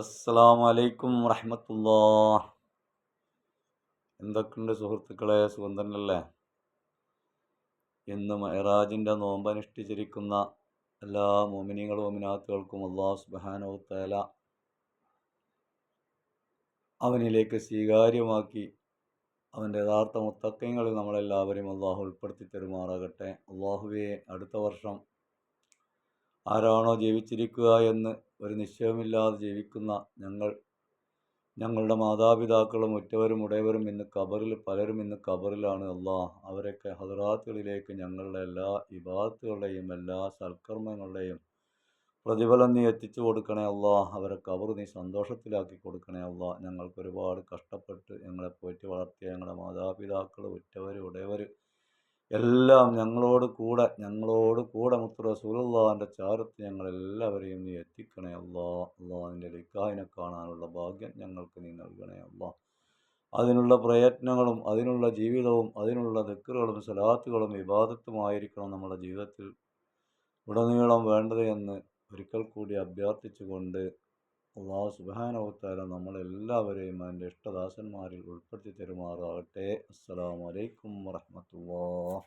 അസ്സലാമു അലൈക്കും വറഹ്മത്തുള്ളാഹ്. എന്തൊക്കെയുണ്ട് സുഹൃത്തുക്കളെ, സുഖം തന്നെയല്ലേ? ഇന്ന് മെഹറാജിൻ്റെ നോമ്പനുഷ്ഠിച്ചിരിക്കുന്ന എല്ലാ മുഅ്മിനീങ്ങളും മുഅ്മിനാത്തുകൾക്കും അല്ലാഹു സുബ്ഹാനഹു വ തആല അവനിലേക്ക് സ്വീകാര്യമാക്കി അവൻ്റെ യഥാർത്ഥ മുത്തഖീങ്ങളിൽ നമ്മളെല്ലാവരെയും അള്ളാഹു ഉൾപ്പെടുത്തി തരുമാറാകട്ടെ. അള്ളാഹുവെ, അടുത്ത വർഷം ആരാണോ ജീവിച്ചിരിക്കുക എന്ന് ഒരു നിശ്ചയമില്ലാതെ ജീവിക്കുന്ന ഞങ്ങളുടെ മാതാപിതാക്കളും ഉറ്റവരും ഉടയവരും പലരും ഇന്ന് ഖബറിലാണ്. അള്ളാഹ് അവരൊക്കെ ഹദറാത്തുകളിലേക്ക് ഞങ്ങളുടെ എല്ലാ ഇബാദത്തുകളുടെയും എല്ലാ സൽക്കർമ്മങ്ങളുടെയും പ്രതിഫലം നീ എത്തിച്ചു കൊടുക്കണേ അള്ളാഹ്. അവരെ ഖബർ നീ സന്തോഷത്തിലാക്കി കൊടുക്കണേ അള്ളാഹ്. ഞങ്ങൾക്ക് ഒരുപാട് കഷ്ടപ്പെട്ട് ഞങ്ങളെ പോറ്റി വളർത്തിയ ഞങ്ങളുടെ മാതാപിതാക്കൾ, ഉറ്റവർ, ഉടയവർ എല്ലാം ഞങ്ങളോട് കൂടെ മുത്ത് റസൂലുള്ളാഹിൻ്റെ ചാരത്ത് ഞങ്ങളെല്ലാവരെയും നീ എത്തിക്കണേ അള്ളാഹ്. അള്ളാഹിൻ്റെ നിക്കാഹിനെ കാണാനുള്ള ഭാഗ്യം ഞങ്ങൾക്ക് നീ നൽകണേ അള്ളാഹ്. അതിനുള്ള പ്രയത്നങ്ങളും അതിനുള്ള ജീവിതവും അതിനുള്ള ദിക്റുകളും സലാത്തുകളും ഇബാദത്തുമായിരിക്കണം നമ്മുടെ ജീവിതത്തിൽ ഉടനീളം വേണ്ടത് എന്ന് ഒരിക്കൽ കൂടി അഭ്യർത്ഥിച്ചുകൊണ്ട് അല്ലാഹു സുബ്ഹാനഹു വ തആല നമ്മളെല്ലാവരെയും അവൻ്റെ ഇഷ്ടദാസന്മാരിൽ ഉൾപ്പെടുത്തി തരുമാറാകട്ടെ. അസ്സലാമു അലൈക്കും വറഹ്മത്തുള്ളാഹി.